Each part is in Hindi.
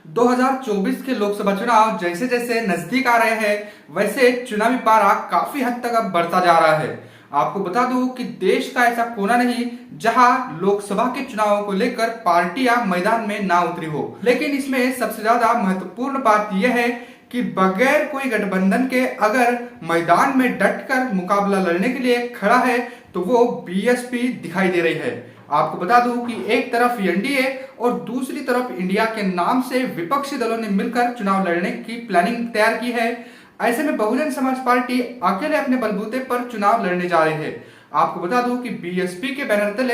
2024 के लोकसभा चुनाव जैसे जैसे नजदीक आ रहे हैं वैसे चुनावी पारा काफी हद तक अब बढ़ता जा रहा है। आपको बता दूं कि देश का ऐसा कोना नहीं जहां लोकसभा के चुनावों को लेकर पार्टियां मैदान में ना उतरी हो। लेकिन इसमें सबसे ज्यादा महत्वपूर्ण बात यह है कि बगैर कोई गठबंधन के अगर मैदान में डटकर मुकाबला लड़ने के लिए खड़ा है तो वो बीएसपी दिखाई दे रही है। आपको बता दूं कि एक तरफ एनडीए और दूसरी तरफ इंडिया के नाम से विपक्षी दलों ने मिलकर चुनाव लड़ने की प्लानिंग तैयार की है। ऐसे में बहुजन समाज पार्टी अकेले अपने बलबूते पर चुनाव लड़ने जा रही है। आपको बता दूं कि बीएसपी के बैनर तले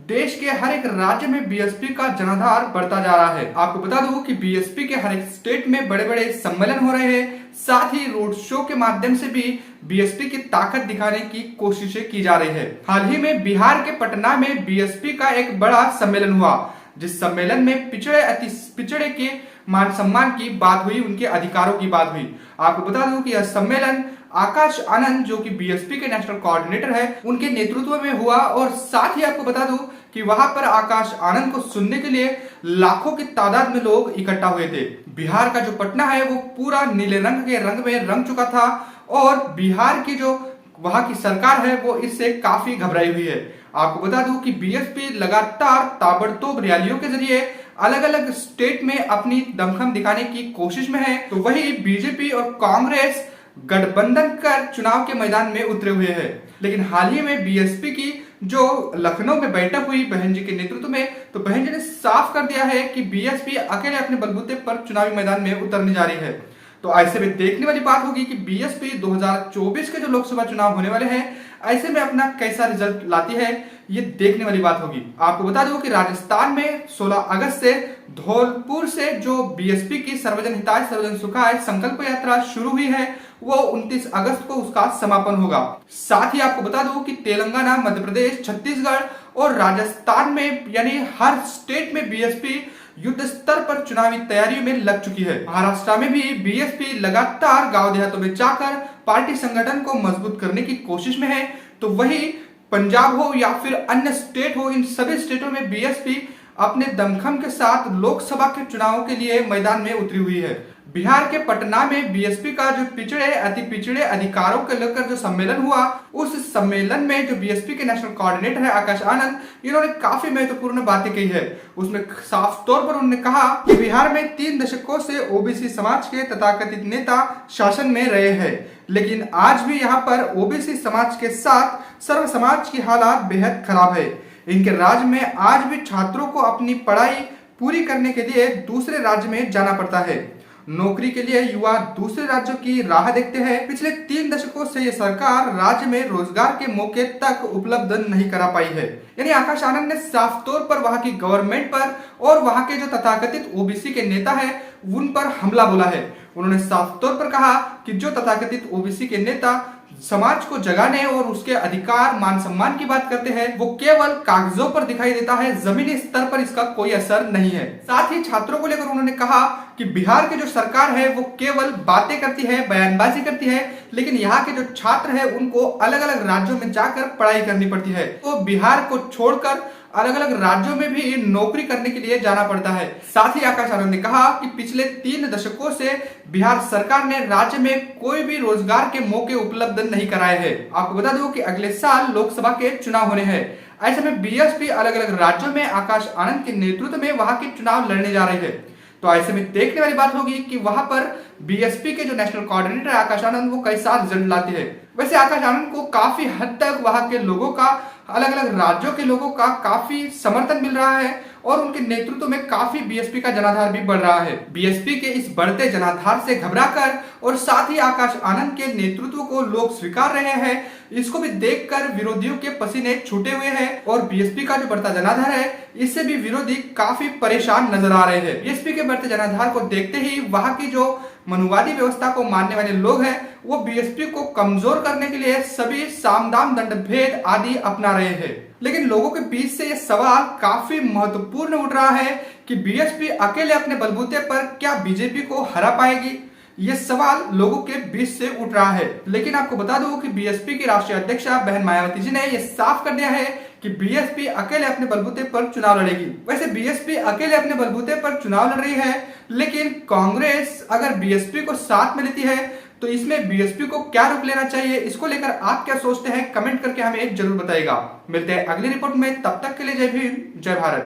देश के हर एक राज्य में बीएसपी का जनाधार बढ़ता जा रहा है। आपको बता दूं कि बीएसपी के हर एक स्टेट में बड़े बड़े सम्मेलन हो रहे हैं, साथ ही रोड शो के माध्यम से भी बीएसपी की ताकत दिखाने की कोशिशें की जा रही है। हाल ही में बिहार के पटना में बीएसपी का एक बड़ा सम्मेलन हुआ, जिस सम्मेलन में पिछड़े अति पिछड़े के मान सम्मान की बात हुई, उनके अधिकारों की बात हुई। आपको बता दूं कि यह सम्मेलन आकाश आनंद जो कि बीएसपी के नेशनल कोऑर्डिनेटर है, उनके नेतृत्व में हुआ और साथ ही आपको बता दूं कि वहां पर आकाश आनंद को सुनने के लिए लाखों की तादाद में लोग इकट्ठा हुए थे। बिहार का जो पटना है वो पूरा नीले रंग के रंग में रंग चुका था और बिहार की जो वहां की सरकार है वो इससे काफी घबराई हुई है। आपको बता दूं कि बीएसपी लगातार ताबड़तोड़ रैलियों के जरिए अलग अलग स्टेट में अपनी दमखम दिखाने की कोशिश में है, तो वही बीजेपी और कांग्रेस गठबंधन कर चुनाव के मैदान में उतरे हुए हैं। लेकिन हाल ही में बीएसपी की जो लखनऊ में बैठक हुई बहन जी के नेतृत्व में, तो बहन जी ने साफ कर दिया है कि बीएसपी अकेले अपने बलबूते पर चुनावी मैदान में उतरने जा रही है। तो ऐसे में देखने वाली बात होगी कि बीएसपी 2024 के जो लोकसभा चुनाव होने वाले हैं, ऐसे में अपना कैसा रिजल्ट लाती है, ये देखने वाली बात होगी। आपको बता दूं कि राजस्थान में 16 अगस्त से धौलपुर से जो बीएसपी की सर्वजन हिताय सर्वजन सुखाय संकल्प यात्रा शुरू हुई है, वो 29 अगस्त को उसका समापन होगा। साथ ही आपको बता दूं कि तेलंगाना, मध्य प्रदेश, छत्तीसगढ़ और राजस्थान में यानी हर स्टेट में बीएसपी युद्ध स्तर पर चुनावी तैयारियों में लग चुकी है। महाराष्ट्र में भी बीएसपी लगातार गांव देहातों में जाकर पार्टी संगठन को मजबूत करने की कोशिश में है। तो वही पंजाब हो या फिर अन्य स्टेट हो, इन सभी स्टेटों में बीएसपी अपने दमखम के साथ लोकसभा के चुनावों के लिए मैदान में उतरी हुई है। बिहार के पटना में बीएसपी का जो पिछड़े अति पिछड़े अधिकारों को लेकर जो सम्मेलन हुआ, उस सम्मेलन में जो बीएसपी के नेशनल कोऑर्डिनेटर है आकाश आनंद, इन्होंने काफी महत्वपूर्ण बातें कही है। उसमें साफ तौर पर उन्होंने कहा कि बिहार में 3 दशकों से ओबीसी समाज के तथाकथित नेता शासन में रहे हैं, लेकिन आज भी यहाँ पर ओबीसी समाज के साथ सर्व समाज की हालात बेहद खराब है। इनके राज्य में आज भी छात्रों को अपनी पढ़ाई पूरी करने के लिए दूसरे राज्य में जाना पड़ता है। नौकरी के लिए युवा दूसरे राज्यों की राह देखते हैं। पिछले 3 दशकों से ये सरकार राज्य में रोजगार के मौके तक उपलब्ध नहीं करा पाई है। यानी आकाश आनंद ने साफ तौर पर वहां की गवर्नमेंट पर और वहां के जो तथाकथित ओबीसी के नेता है उन पर हमला बोला है। उन्होंने साफ तौर पर कहा कि जो तथाकथित ओबीसी के नेता समाज को जगाने और उसके अधिकार मान सम्मान की बात करते हैं, वो केवल कागजों पर दिखाई देता है, जमीनी स्तर पर इसका कोई असर नहीं है। साथ ही छात्रों को लेकर उन्होंने कहा कि बिहार की जो सरकार है वो केवल बातें करती है, बयानबाजी करती है, लेकिन यहाँ के जो छात्र है उनको अलग अलग राज्यों में जाकर पढ़ाई करनी पड़ती है। तो बिहार को छोड़कर अलग अलग राज्यों में भी नौकरी करने के लिए जाना पड़ता है। साथ ही आकाश आनंद ने कहा कि पिछले 3 दशकों से बिहार सरकार ने राज्य में कोई भी रोजगार के मौके उपलब्ध नहीं कराए हैं। आपको बता दूं कि अगले साल लोकसभा के चुनाव होने हैं। ऐसे में बीएसपी अलग अलग राज्यों में आकाश आनंद के नेतृत्व में वहां के चुनाव लड़ने जा रहे हैं। तो ऐसे में देखने वाली बात होगी कि वहां पर बीएसपी के जो नेशनल कोऑर्डिनेटर आकाश आनंद वो कैसा रिजल्ट लाते हैं। वैसे आकाश आनंद को काफी हद तक वहां के लोगों का, अलग अलग राज्यों के लोगों का काफी समर्थन मिल रहा है और उनके नेतृत्व में काफी बीएसपी का जनाधार भी बढ़ रहा है। बीएसपी के इस बढ़ते जनाधार से घबराकर और साथ ही आकाश आनंद के नेतृत्व को लोग स्वीकार रहे हैं, इसको भी देखकर विरोधियों के पसीने छूटे हुए हैं और बीएसपी का जो बढ़ता जनाधार है इससे भी विरोधी काफी परेशान नजर आ रहे हैं। बीएसपी के बढ़ते जनाधार को देखते ही वहां की जो मनुवादी व्यवस्था को मानने वाले लोग हैं वो बीएसपी को कमजोर करने के लिए सभी साम दाम दंड भेद आदि अपना रहे हैं। लेकिन लोगों के बीच से ये सवाल काफी महत्वपूर्ण उठ रहा है कि बीएसपी अकेले अपने बलबूते पर क्या बीजेपी को हरा पाएगी। ये सवाल लोगों के बीच से उठ रहा है। लेकिन आपको बता दूं कि बीएसपी की राष्ट्रीय अध्यक्षा बहन मायावती जी ने यह साफ कर दिया है कि बीएसपी अकेले अपने बलबूते पर चुनाव लड़ेगी। वैसे बीएसपी अकेले अपने बलबूते पर चुनाव लड़ रही है, लेकिन कांग्रेस अगर बीएसपी को साथ में लेती है तो इसमें बीएसपी को क्या रुख लेना चाहिए, इसको लेकर आप क्या सोचते हैं, कमेंट करके हमें जरूर बताइएगा। मिलते हैं अगली रिपोर्ट में, तब तक के लिए जय भीम जय भारत।